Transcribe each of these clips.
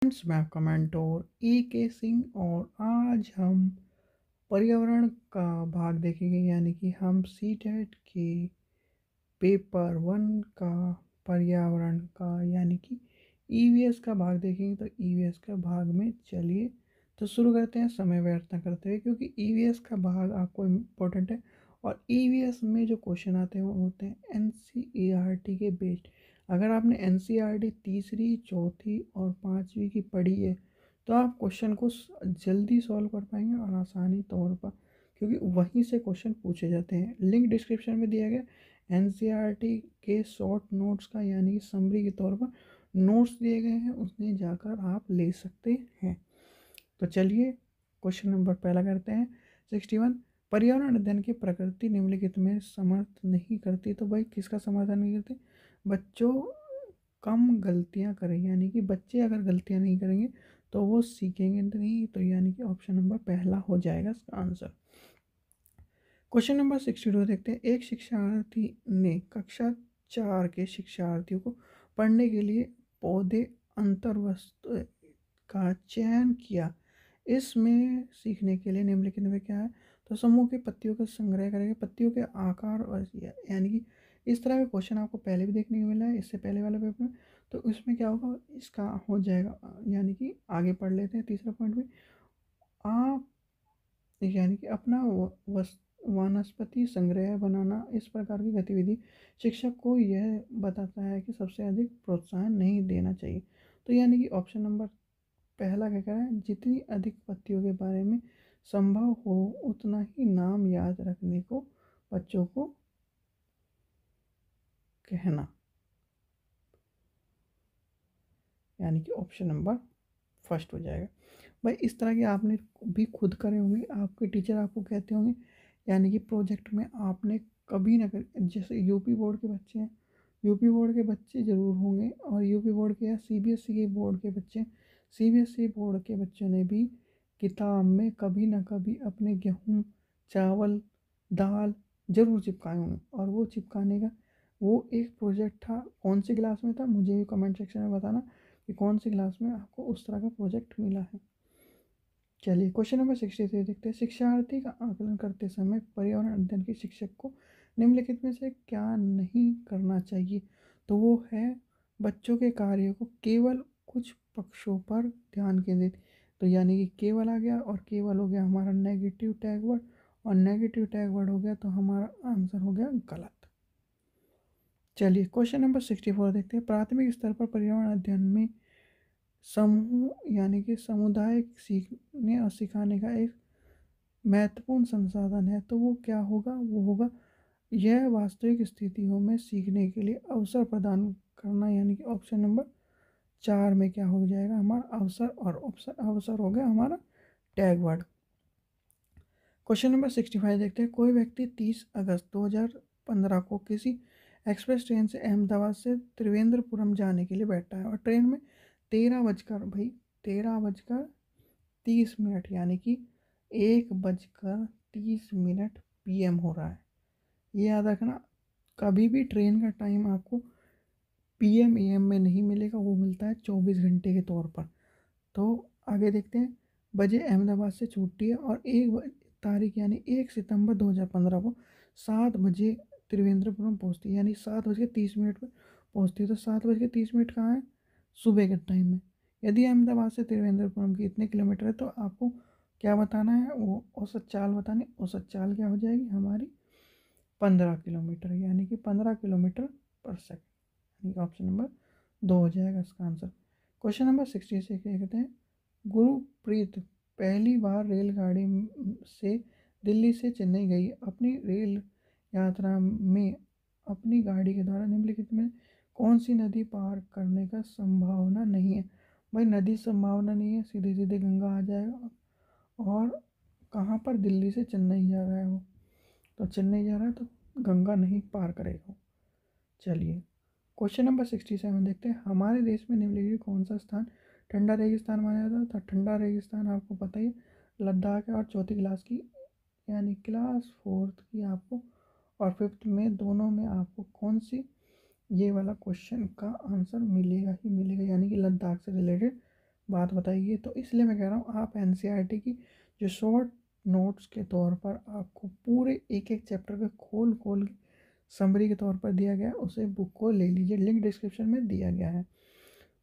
Friends, मैं आपका mentor के सिंह और आज हम पर्यावरण का भाग देखेंगे। यानी कि हम सीटेट के पेपर वन का पर्यावरण का यानी कि ईवीएस का भाग देखेंगे। तो ईवीएस का भाग में चलिए तो शुरू करते हैं समय व्यर्थ न करते हुए, क्योंकि ईवीएस का भाग आपको इम्पोर्टेंट है। और ईवीएस में जो क्वेश्चन आते हैं वो होते हैं एनसीईआरटी के बेस्ड। अगर आपने एनसीईआरटी तीसरी, चौथी और पांचवी की पढ़ी है तो आप क्वेश्चन को जल्दी सॉल्व कर पाएंगे और आसानी तौर पर, क्योंकि वहीं से क्वेश्चन पूछे जाते हैं। लिंक डिस्क्रिप्शन में दिया गया एनसीईआरटी के शॉर्ट नोट्स का, यानी कि समरी के तौर पर नोट्स दिए गए हैं, उसमें जाकर आप ले सकते हैं। तो चलिए क्वेश्चन नंबर पहला करते हैं। 61, पर्यावरण अध्ययन की प्रकृति निम्नलिखित में समर्थ नहीं करती। तो भाई किसका समर्थन नहीं करते? बच्चों कम गलतियां करें, यानी कि बच्चे अगर गलतियां नहीं करेंगे तो वो सीखेंगे नहीं। तो यानी कि ऑप्शन नंबर पहला हो जाएगा इसका आंसर। क्वेश्चन नंबर 62 देखते हैं। एक शिक्षार्थी ने कक्षा 4 के शिक्षार्थियों को पढ़ने के लिए पौधे अंतर्वस्तु का चयन किया। इसमें सीखने के लिए निम्नलिखित में क्या है? तो समूह के पत्तियों का संग्रह करेंगे, पत्तियों के आकार और यानी कि इस तरह का क्वेश्चन आपको पहले भी देखने को मिला है, इससे पहले वाले पेपर में। तो इसमें क्या होगा, इसका हो जाएगा। यानी कि आगे पढ़ लेते हैं तीसरा पॉइंट भी। आप यानी कि अपना वनस्पति संग्रह बनाना, इस प्रकार की गतिविधि शिक्षक को यह बताता है कि सबसे अधिक प्रोत्साहन नहीं देना चाहिए। तो यानी कि ऑप्शन नंबर पहला क्या कह रहा है? जितनी अधिक पत्तियों के बारे में संभव हो उतना ही नाम याद रखने को बच्चों को कहना। यानी कि ऑप्शन नंबर फर्स्ट हो जाएगा। भाई इस तरह के आपने भी खुद करे होंगे, आपके टीचर आपको कहते होंगे, यानी कि प्रोजेक्ट में आपने कभी ना कर, जैसे यूपी बोर्ड के बच्चे हैं, यूपी बोर्ड के बच्चे ज़रूर होंगे, और यूपी बोर्ड के या सीबीएसई के बोर्ड के बच्चे, सीबीएसई बोर्ड के बच्चों ने भी किताब में कभी ना कभी अपने गेहूँ, चावल, दाल जरूर चिपकाए होंगे। और वो चिपकाने का वो एक प्रोजेक्ट था। कौन सी क्लास में था मुझे भी कमेंट सेक्शन में बताना कि कौन सी क्लास में आपको उस तरह का प्रोजेक्ट मिला है। चलिए क्वेश्चन नंबर 63 देखते हैं। शिक्षार्थी का आकलन करते समय पर्यावरण अध्ययन के शिक्षक को निम्नलिखित में से क्या नहीं करना चाहिए? तो वो है बच्चों के कार्यों को केवल कुछ पक्षों पर ध्यान केंद्रित। तो यानी कि केवल आ गया, और केवल हो गया हमारा नेगेटिव टैग वर्ड, और नेगेटिव टैग वर्ड हो गया तो हमारा आंसर हो गया गलत। चलिए क्वेश्चन नंबर 64 देखते हैं। प्राथमिक स्तर पर पर्यावरण अध्ययन में समूह यानी कि समुदाय सीखने और सिखाने का एक महत्वपूर्ण संसाधन है। तो वो क्या होगा? वो होगा यह वास्तविक स्थितियों में सीखने के लिए अवसर प्रदान करना। यानी कि ऑप्शन नंबर 4 में क्या हो जाएगा हमारा? अवसर। और अवसर अवसर हो गया हमारा टैग वर्ड। क्वेश्चन नंबर 65 देखते हैं। कोई व्यक्ति 30 अगस्त 2015 को किसी एक्सप्रेस ट्रेन से अहमदाबाद से त्रिवेंद्रपुरम जाने के लिए बैठा है, और ट्रेन में 13:30 यानी कि 1:30 PM हो रहा है। ये याद रखना, कभी भी ट्रेन का टाइम आपको PM AM में नहीं मिलेगा, वो मिलता है 24 घंटे के तौर पर। तो आगे देखते हैं। बजे अहमदाबाद से छूटती है और तारीख यानी 1 सितंबर 2015 को 7 बजे त्रिवेंद्रपुरम पहुंचती है, यानी 7:30 पर पहुंचती है। तो 7:30 कहाँ है? सुबह के टाइम में। यदि अहमदाबाद से त्रिवेंद्रपुरम की इतने किलोमीटर है तो आपको क्या बताना है? वो औसत चाल बतानी। औसत चाल क्या हो जाएगी हमारी? 15 किलोमीटर, यानी कि 15 किलोमीटर पर सेकंड। यानी ऑप्शन नंबर 2 हो जाएगा इसका आंसर। क्वेश्चन नंबर 66 क्या कहते हैं? गुरप्रीत पहली बार रेलगाड़ी से दिल्ली से चेन्नई गई। अपनी रेल यात्रा में अपनी गाड़ी के द्वारा निम्नलिखित में कौन सी नदी पार करने का संभावना नहीं है? भाई नदी संभावना नहीं है, सीधे सीधे गंगा आ जाएगा। और कहाँ पर? दिल्ली से चेन्नई जा रहा है वो, तो चेन्नई जा रहा है तो गंगा नहीं पार करेगा। चलिए क्वेश्चन नंबर 67 देखते हैं। हमारे देश में निम्नलिखित कौन सा स्थान ठंडा रेगिस्तान माना जाता है? तो ठंडा रेगिस्तान आपको पता ही है, लद्दाख है। और चौथी क्लास की यानी क्लास फोर्थ की आपको और फिफ्थ में दोनों में आपको कौन सी ये वाला क्वेश्चन का आंसर मिलेगा ही मिलेगा, यानी कि लद्दाख से रिलेटेड बात बताइए। तो इसलिए मैं कह रहा हूँ आप एनसीईआरटी की जो शॉर्ट नोट्स के तौर पर आपको पूरे एक एक चैप्टर का खोल खोल के समरी के तौर पर दिया गया है, उसे बुक को ले लीजिए, लिंक डिस्क्रिप्शन में दिया गया है।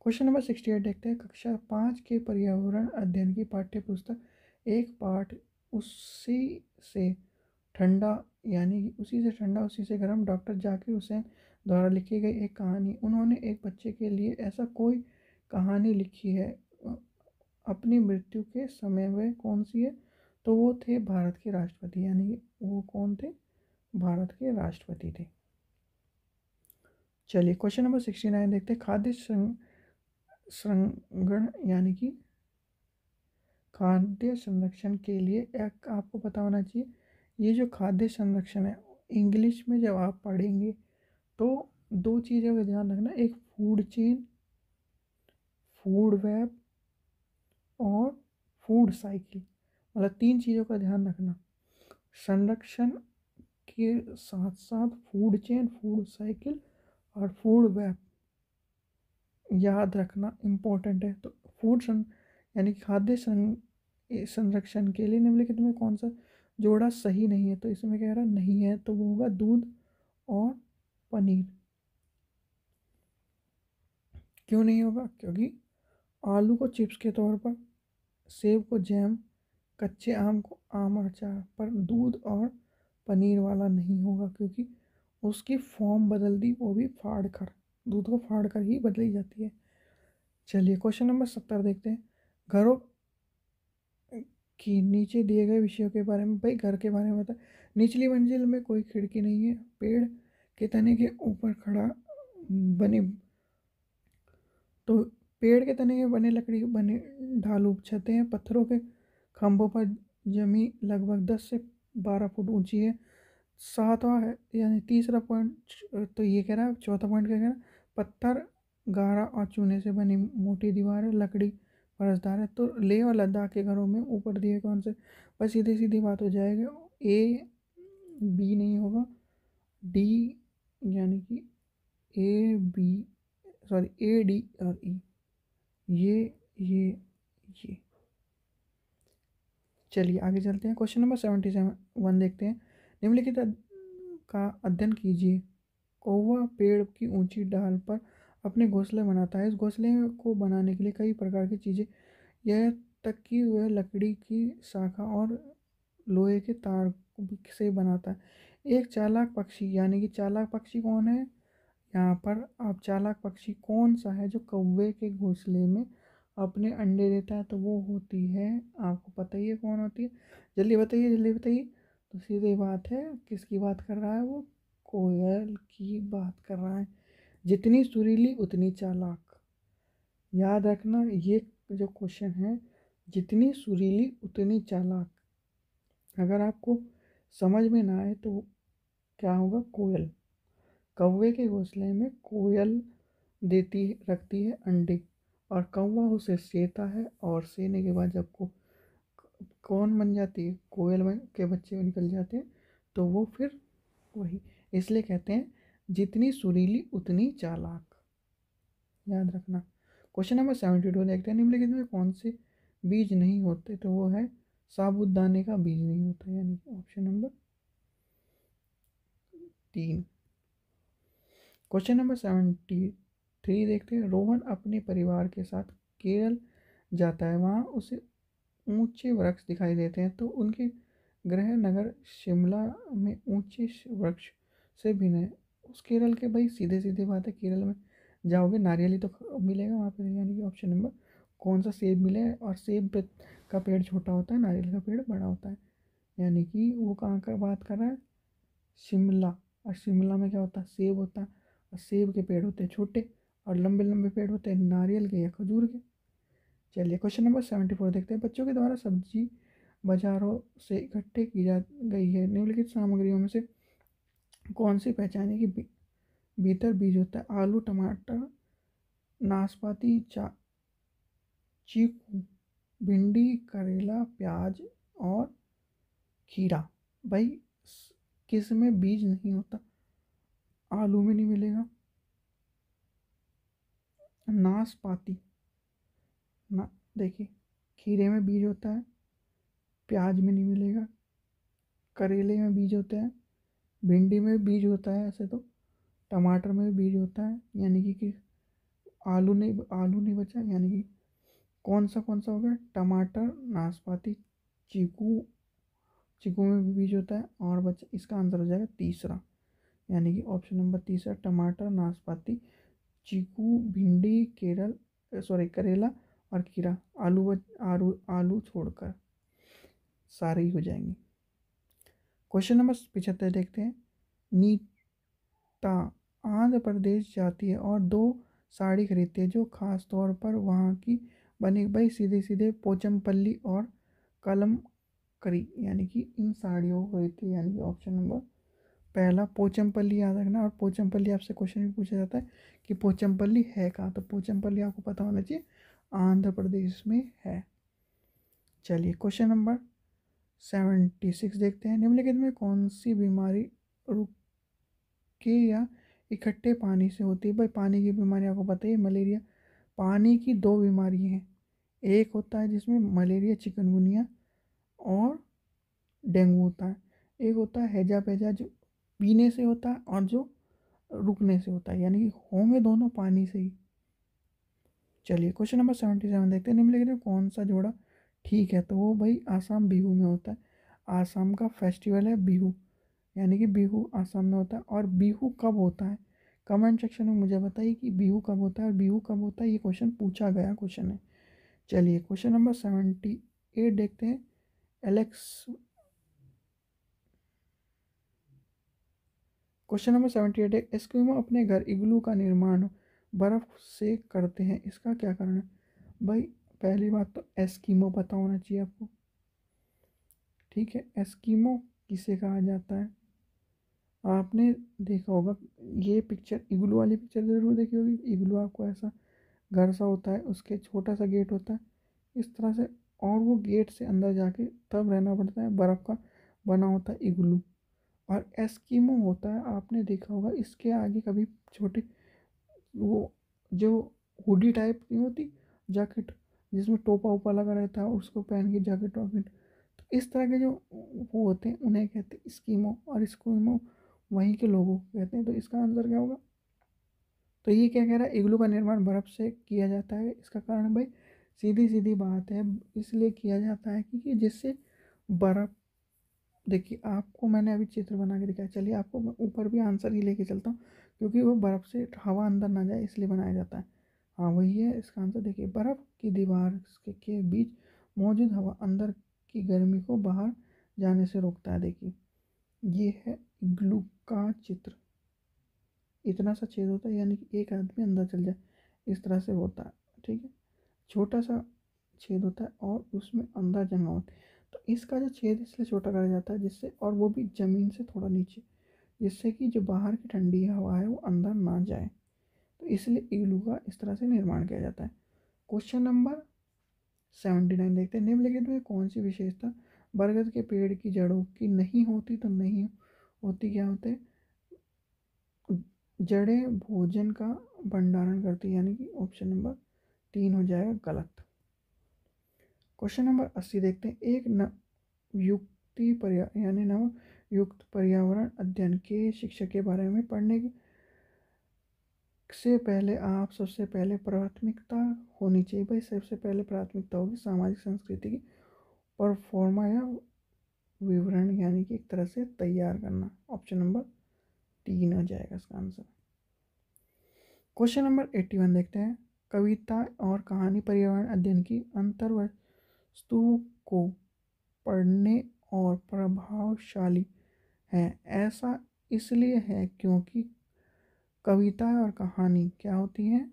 क्वेश्चन नंबर 68 देखते हैं। कक्षा 5 के पर्यावरण अध्ययन की पाठ्य पुस्तक एक पाठ उसी से ठंडा यानी कि उसी से ठंडा उसी से गर्म डॉक्टर जाकिर हुसैन द्वारा लिखी गई एक कहानी। उन्होंने एक बच्चे के लिए ऐसा कोई कहानी लिखी है अपनी मृत्यु के समय। वह कौन सी है? तो वो थे भारत के राष्ट्रपति, यानी कि वो कौन थे? भारत के राष्ट्रपति थे। चलिए क्वेश्चन नंबर 69 देखते हैं। खाद्य संरक्षण यानी कि खाद्य संरक्षण के लिए एक आपको पता होना चाहिए, ये जो खाद्य संरक्षण है इंग्लिश में जब आप पढ़ेंगे तो दो चीज़ों का ध्यान रखना, एक फूड चेन, फूड वेब और फूड साइकिल, मतलब तीन चीज़ों का ध्यान रखना। संरक्षण के साथ साथ फूड चेन, फूड साइकिल और फूड वेब याद रखना इम्पोर्टेंट है। तो यानी कि खाद्य संरक्षण के लिए निम्नलिखित में कौन सा जोड़ा सही नहीं है? तो इसमें कह रहा नहीं है, तो वो होगा दूध और पनीर। क्यों नहीं होगा? क्योंकि आलू को चिप्स के तौर पर, सेब को जैम, कच्चे आम को आम अचार, पर दूध और पनीर वाला नहीं होगा क्योंकि उसकी फॉर्म बदल दी, वो भी फाड़ कर, दूध को फाड़ कर ही बदली जाती है। चलिए क्वेश्चन नंबर 70 देखते हैं। घरों कि नीचे दिए गए विषयों के बारे में, भाई घर के बारे में बता। निचली मंजिल में कोई खिड़की नहीं है, पेड़ के तने के ऊपर खड़ा बने, तो पेड़ के तने के बने लकड़ी बने ढालू छतें हैं, पत्थरों के खंभों पर जमी लगभग 10 से 12 फुट ऊंची है। सातवां है यानी तीसरा पॉइंट, तो ये कह रहा है, चौथा पॉइंट क्या कह रहा है? पत्थर गारा और चूने से बनी मोटी दीवार है, लकड़ी परसदार है। तो लेह और लद्दाख के घरों में ऊपर दिए कौन से? बस सीधी सीधी बात हो जाएगी, ए बी नहीं होगा, डी, यानी कि A B, sorry A D और ई, ये ये ये। चलिए आगे चलते हैं। क्वेश्चन नंबर 77 देखते हैं। निम्नलिखित का अध्ययन कीजिए। कौवा पेड़ की ऊंची डाल पर अपने घोंसले बनाता है। इस घोंसले को बनाने के लिए कई प्रकार की चीज़ें, यह तक कि वह लकड़ी की शाखा और लोहे के तार से बनाता है। एक चालाक पक्षी, यानी कि चालाक पक्षी कौन है यहाँ पर? आप चालाक पक्षी कौन सा है जो कौवे के घोंसले में अपने अंडे देता है? तो वो होती है, आपको पता ही है कौन होती है, जल्दी बताइए जल्दी बताइए। तो सीधी बात है, किसकी बात कर रहा है वो? कोयल की बात कर रहा है। जितनी सुरीली उतनी चालाक, याद रखना ये जो क्वेश्चन है, जितनी सुरीली उतनी चालाक। अगर आपको समझ में ना आए तो क्या होगा? कोयल, कौवे के घोंसले में कोयल देती रखती है अंडे, और कौवा उसे सेता है, और सेने के बाद जब को कौन बन जाती है? कोयल बन के बच्चे निकल जाते हैं, तो वो फिर वही, इसलिए कहते हैं जितनी सुरीली उतनी चालाक, याद रखना। क्वेश्चन नंबर 72 देखते हैं। निम्नलिखित में कौन से बीज नहीं होते? तो वो है साबूदाने का बीज नहीं होता, यानी कि ऑप्शन नंबर 3। क्वेश्चन नंबर 73 देखते हैं। रोहन अपने परिवार के साथ केरल जाता है, वहाँ उसे ऊंचे वृक्ष दिखाई देते हैं, तो उनके गृह नगर शिमला में ऊंचे वृक्ष से भिन्न है। उस केरल के, भाई सीधे सीधे बात है, केरल में जाओगे नारियल ही तो मिलेगा वहाँ पे, यानी कि ऑप्शन नंबर कौन सा? सेब मिलेगा, और सेब का पेड़ छोटा होता है, नारियल का पेड़ बड़ा होता है, यानी कि वो कहाँ का बात कर रहा है? शिमला। और शिमला में क्या होता है? सेब होता है, और सेब के पेड़ होते हैं छोटे, और लंबे लंबे पेड़ होते हैं नारियल के या खजूर के। चलिए क्वेश्चन नंबर 74 देखते हैं। बच्चों के द्वारा सब्जी बाजारों से इकट्ठे की जा गई है, निम्नलिखित सामग्रियों में से कौन सी पहचाने की भीतर बीज होता है? आलू, टमाटर, नाशपाती, चीकू, भिंडी, करेला, प्याज और खीरा। भाई किस में बीज नहीं होता? आलू में नहीं मिलेगा, नाशपाती, ना, देखिए खीरे में बीज होता है, प्याज में नहीं मिलेगा, करेले में बीज होते हैं, भिंडी में बीज होता है ऐसे तो, टमाटर में भी बीज होता है, यानी कि आलू नहीं बचा, यानी कि कौन सा हो गया, टमाटर, नाशपाती, चीकू, चीकू में भी बीज होता है, और बच्चा इसका आंसर हो जाएगा तीसरा, यानी कि ऑप्शन नंबर तीसरा, टमाटर, नाशपाती, चीकू, भिंडी, करेला और खीरा। आलू छोड़कर सारे ही हो जाएंगे। क्वेश्चन नंबर 75 देखते हैं। नीता आंध्र प्रदेश जाती है और 2 साड़ी खरीदती है जो खास तौर पर वहाँ की बनी भाई सीधे सीधे पोचमपल्ली और कलमकरी, यानी कि इन साड़ियों को खरीदती है, यानी कि ऑप्शन नंबर पहला पोचमपल्ली याद रखना। और पोचमपल्ली आपसे क्वेश्चन भी पूछा जाता है कि पोचमपल्ली है कहाँ, तो पोचमपल्ली आपको पता होना चाहिए आंध्र प्रदेश में है। चलिए क्वेश्चन नंबर 76 देखते हैं। निम्नलिखित में कौन सी बीमारी रुके या इकट्ठे पानी से होती है। भाई पानी की बीमारी आपको पता है, मलेरिया। पानी की 2 बीमारी हैं, एक होता है जिसमें मलेरिया चिकनगुनिया और डेंगू होता है, एक होता है हैजा पैजा जो पीने से होता है और जो रुकने से होता है, यानी कि होंगे दोनों पानी से ही। चलिए क्वेश्चन नंबर 77 देखते हैं। निम्नलिखित में कौन सा जोड़ा ठीक है, तो वो भाई आसाम बिहू में होता है। आसाम का फेस्टिवल है बिहू, यानी कि बिहू आसाम में होता है। और बिहू कब होता है, कमेंट सेक्शन में मुझे बताइए कि बिहू कब होता है और बिहू कब होता है, ये क्वेश्चन पूछा गया क्वेश्चन है। चलिए क्वेश्चन नंबर 78 देखते हैं। एलेक्स क्वेश्चन नंबर 78 है। एस्किमो अपने घर इग्लू का निर्माण बर्फ से करते हैं, इसका क्या कारण है। भाई पहली बात तो एस्किमो पता होना चाहिए आपको, ठीक है। एस्किमो किसे कहा जाता है, आपने देखा होगा ये पिक्चर, इग्लू वाली पिक्चर ज़रूर देखी होगी। इग्लू आपको ऐसा घर सा होता है, उसके छोटा सा गेट होता है इस तरह से, और वो गेट से अंदर जाके तब रहना पड़ता है, बर्फ़ का बना होता है इग्लू। और एस्किमो होता है, आपने देखा होगा इसके आगे कभी छोटे वो जो हुडी टाइप नहीं होती जैकेट, जिसमें टोपा उपा लगा रहता है, उसको पहन के जैकेट वॉकेट, तो इस तरह के जो वो होते हैं उन्हें कहते हैं स्कीमो, और स्कीमो वहीं के लोगों को कहते हैं। तो इसका आंसर क्या होगा, तो ये क्या कह रहा है, इग्लू का निर्माण बर्फ़ से किया जाता है। इसका कारण भाई सीधी सीधी बात है, इसलिए किया जाता है क्योंकि जिससे बर्फ़, देखिए आपको मैंने अभी चित्र बना के दिखाया, चलिए आपको मैं ऊपर भी आंसर ही लेके चलता हूँ, क्योंकि वो बर्फ़ से हवा अंदर ना जाए इसलिए बनाया जाता है। हाँ वही है इसका आंसर, देखिए बर्फ़ की दीवार के बीच मौजूद हवा अंदर की गर्मी को बाहर जाने से रोकता है। देखिए ये है इग्लू का चित्र, इतना सा छेद होता है, यानी कि एक आदमी अंदर चल जाए इस तरह से होता है, ठीक है। छोटा सा छेद होता है और उसमें अंदर जगह होती है, तो इसका जो छेद इसलिए छोटा करा जाता है जिससे, और वो भी ज़मीन से थोड़ा नीचे, जिससे कि जो बाहर की ठंडी हवा है वो अंदर ना जाए, तो इसलिए इग्लू का इस तरह से निर्माण किया जाता है। क्वेश्चन नंबर 79 देखते हैं। निम्नलिखित में कौन सी विशेषता बरगद के पेड़ की जड़ों की नहीं होती, तो नहीं होती क्या होते हैं, जड़ें भोजन का भंडारण करती है, यानी कि ऑप्शन नंबर 3 हो जाएगा गलत। क्वेश्चन नंबर 80 देखते हैं। एक यानी नवयुक्त पर्यावरण अध्ययन के शिक्षक के बारे में पढ़ने से पहले आप सबसे पहले प्राथमिकता होनी चाहिए, भाई सबसे पहले प्राथमिकता होगी सामाजिक संस्कृति की परफॉर्मा या विवरण, यानी कि एक तरह से तैयार करना, ऑप्शन नंबर 3 हो जाएगा इसका आंसर। क्वेश्चन नंबर 81 देखते हैं। कविता और कहानी पर्यावरण अध्ययन की अंतर्वस्तु को पढ़ने और प्रभावशाली है, ऐसा इसलिए है क्योंकि कविता और कहानी क्या होती हैं,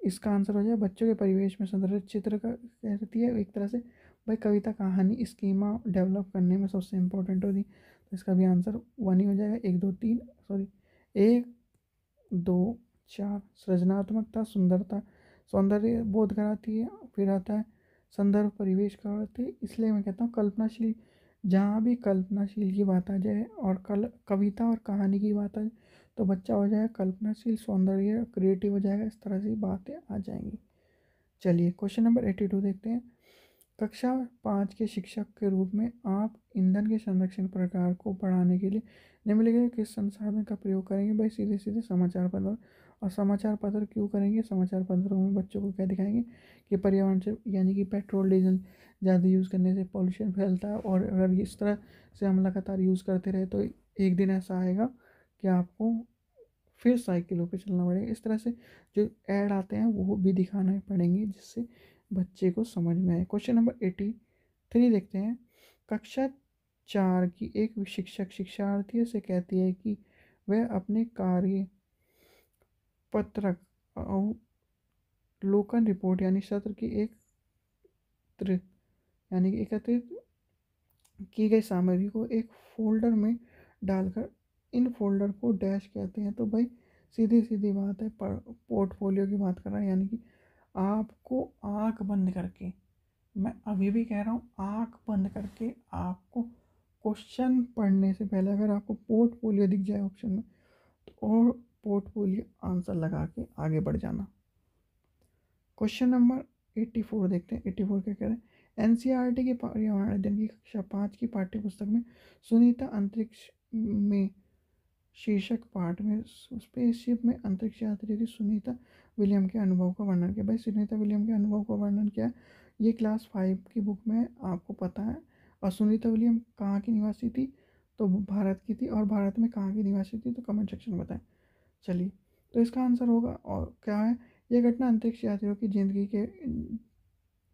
इसका आंसर हो जाए बच्चों के परिवेश में संदर्भित चित्र का कहती है एक तरह से। भाई कविता कहानी स्कीमा डेवलप करने में सबसे इम्पोर्टेंट होती है, तो इसका भी आंसर 1 ही हो जाएगा। 1 2 3 सॉरी 1 2 4 सृजनात्मकता, सुंदरता, सौंदर्य बोध कराती है, फिर आता है संदर्भ परिवेश कराती है, इसलिए मैं कहता हूँ कल्पनाशील, जहाँ भी कल्पनाशील की बात आ जाए और कविता और कहानी की बात आ जाए तो बच्चा हो जाएगा कल्पनाशील, सौंदर्य क्रिएटिव हो जाएगा, इस तरह से बातें आ जाएंगी। चलिए क्वेश्चन नंबर 82 देखते हैं। कक्षा 5 के शिक्षक के रूप में आप ईंधन के संरक्षण प्रकार को बढ़ाने के लिए निम्नलिखित किस संसाधन का प्रयोग करेंगे? भाई सीधे सीधे समाचार पत्र। और समाचार पत्र क्यों करेंगे? समाचार पत्रों में बच्चों को क्या दिखाएंगे कि पर्यावरण से यानी कि पेट्रोल डीजल ज़्यादा यूज़ करने से पॉल्यूशन फैलता है, और अगर इस तरह से हम लगातार यूज़ करते रहे तो एक दिन ऐसा आएगा कि आपको फिर साइकिलों पे चलना पड़ेगा। इस तरह से जो ऐड आते हैं वो भी दिखाने पड़ेंगे जिससे बच्चे को समझ में आए। क्वेश्चन नंबर 83 देखते हैं। कक्षा 4 की एक शिक्षक शिक्षार्थियों से कहती है कि वह अपने कार्य पत्रक अवलोकन रिपोर्ट यानी सत्र की एकत्रित की गई सामग्री को एक फोल्डर में डालकर इन फोल्डर को डैश कहते हैं। तो भाई सीधी सीधी बात है, पोर्टफोलियो की बात कर रहा है, यानी कि आपको आंख बंद करके, मैं अभी भी कह रहा हूँ आंख बंद करके आपको क्वेश्चन पढ़ने से पहले अगर आपको पोर्टफोलियो दिख जाए ऑप्शन में तो और पोर्टफोलियो आंसर लगा के आगे बढ़ जाना। क्वेश्चन नंबर 84 देखते हैं। 84 क्या कह रहे हैं? एनसीईआरटी के पर्यावरण अध्ययन की कक्षा 5 की पाठ्य पुस्तक में सुनीता अंतरिक्ष में शीर्षक पाठ में स्पेसशिप में अंतरिक्ष यात्री की सुनीता विलियम के अनुभव का वर्णन किया। भाई सुनीता विलियम के अनुभव का वर्णन किया, ये क्लास 5 की बुक में आपको पता है। और सुनीता विलियम कहाँ की निवासी थी? तो भारत की थी। और भारत में कहाँ की निवासी थी? तो कमेंट सेक्शन में बताएं। चलिए, तो इसका आंसर होगा और क्या है? यह घटना अंतरिक्ष यात्रियों की जिंदगी के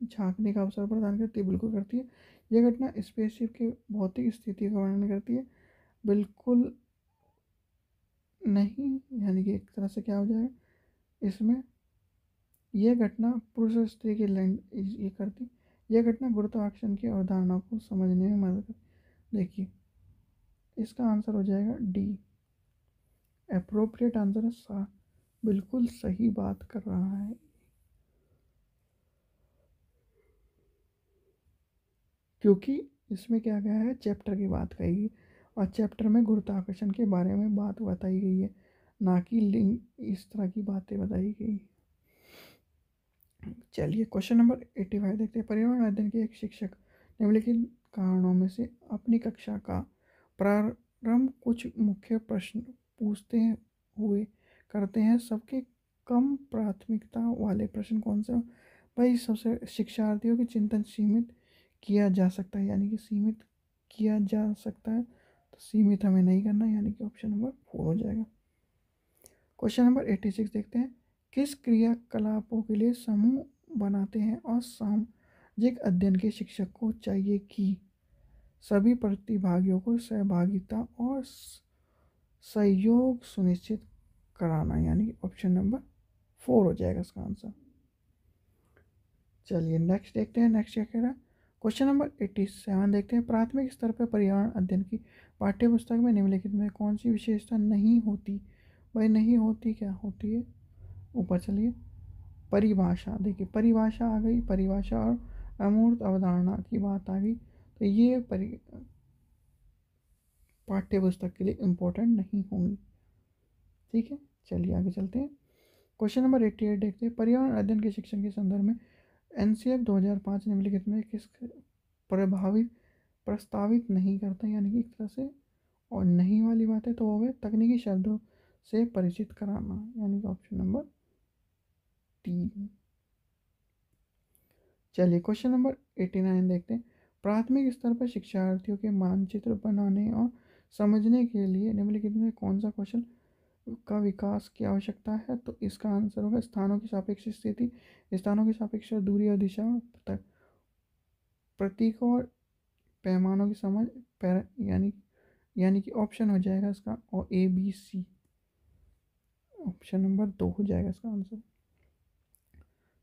झांकने का अवसर प्रदान करती है। बिल्कुल करती है। यह घटना स्पेसशिप की भौतिक स्थिति का वर्णन करती है। बिल्कुल नहीं, यानी कि एक तरह से क्या हो जाएगा इसमें? यह घटना पुरुष और स्त्री के लैंड ये करती। यह घटना गुरुत्वाकर्षण की अवधारणा को समझने में मदद करती। देखिए इसका आंसर हो जाएगा डी। अप्रोप्रिएट आंसर है बिल्कुल सही बात कर रहा है। क्योंकि इसमें क्या गया है, चैप्टर की बात कही गई और चैप्टर में गुरुत्वाकर्षण के बारे में बात बताई गई है, ना कि लिंग इस तरह की बातें बताई गई। चलिए क्वेश्चन नंबर 85 देखते हैं। पर्यावरण अध्ययन के एक शिक्षक निम्नलिखित कारणों में से अपनी कक्षा का प्रारंभ कुछ मुख्य प्रश्न पूछते हुए करते हैं। सबके कम प्राथमिकता वाले प्रश्न कौन से? भाई सबसे शिक्षार्थियों की चिंतन सीमित किया जा सकता है, यानी कि सीमित किया जा सकता है, तो सीमित हमें नहीं करना, यानी कि ऑप्शन नंबर 4 हो जाएगा। क्वेश्चन नंबर 86 देखते हैं। किस क्रियाकलापों के लिए समूह बनाते हैं? और सामाजिक अध्ययन के शिक्षक को चाहिए कि सभी प्रतिभागियों को सहभागिता और सहयोग सुनिश्चित कराना, यानी ऑप्शन नंबर 4 हो जाएगा इसका आंसर। चलिए नेक्स्ट देखते हैं। नेक्स्ट क्या कह रहा है? क्वेश्चन नंबर 87 देखते हैं। प्राथमिक स्तर पर पर्यावरण अध्ययन की पाठ्य पुस्तक में निम्नलिखित में कौन सी विशेषता नहीं होती? भाई नहीं होती, क्या होती है? ऊपर चलिए। परिभाषा, देखिए परिभाषा आ गई, परिभाषा और अमूर्त अवधारणा की बात आ गई, तो ये पाठ्य पुस्तक के लिए इम्पोर्टेंट नहीं होंगी। ठीक है, चलिए आगे चलते हैं। क्वेश्चन नंबर 88 देखते हैं। पर्यावरण अध्ययन के शिक्षण के संदर्भ में एनसीएफ 2005 निम्नलिखित में किस प्रभावित प्रस्तावित नहीं करता, यानी कि एक तरह से और नहीं वाली बात है, तो वो है तकनीकी शब्दों से परिचित कराना, यानी कि ऑप्शन नंबर 3। चलिए क्वेश्चन नंबर 89 देखते हैं। प्राथमिक स्तर पर शिक्षार्थियों के मानचित्र बनाने और समझने के लिए निम्नलिखित में कौन सा कौशल का विकास की आवश्यकता है? तो इसका आंसर होगा स्थानों की सापेक्ष स्थिति, स्थानों की सापेक्ष दूरी और दिशा, प्रतीकों और पैमानों की समझ, यानी कि ऑप्शन हो जाएगा इसका और A B C, option number 2 हो जाएगा इसका आंसर।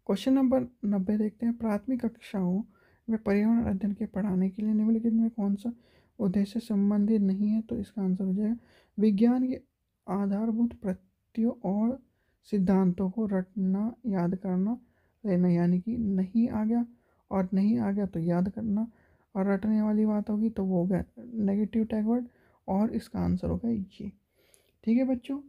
क्वेश्चन नंबर 90 देखते हैं। प्राथमिक कक्षाओं में पर्यावरण अध्ययन के पढ़ाने के लिए निम्नलिखित में कौन सा उद्देश्य संबंधित नहीं है? तो इसका आंसर हो जाएगा विज्ञान के आधारभूत प्रत्ययों और सिद्धांतों को रटना, याद करना, लेना, यानी कि नहीं आ गया और नहीं आ गया तो याद करना, और रटने वाली बात होगी तो वो हो गया नेगेटिव टैग वर्ड, और इसका आंसर होगा ये। ठीक है बच्चों,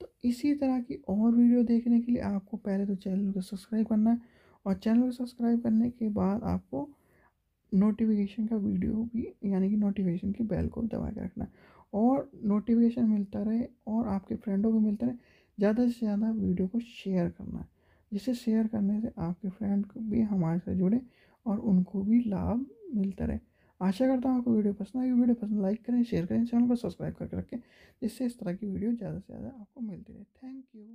तो इसी तरह की और वीडियो देखने के लिए आपको पहले तो चैनल को सब्सक्राइब करना है और चैनल को सब्सक्राइब करने के बाद आपको नोटिफिकेशन का वीडियो भी यानी कि नोटिफिकेशन की बेल को दबा के रखना है, और नोटिफिकेशन मिलता रहे और आपके फ्रेंडों को मिलता रहे। ज़्यादा से ज़्यादा वीडियो को शेयर करना है, जिससे शेयर करने से आपके फ्रेंड को भी हमारे साथ जुड़े और उनको भी लाभ मिलता रहे। आशा करता हूँ आपको वीडियो पसंद आई। वीडियो पसंद लाइक करें, शेयर करें, चैनल को सब्सक्राइब करके रखें, जिससे इस तरह की वीडियो ज़्यादा से ज़्यादा आपको मिलती रहे। Thank you.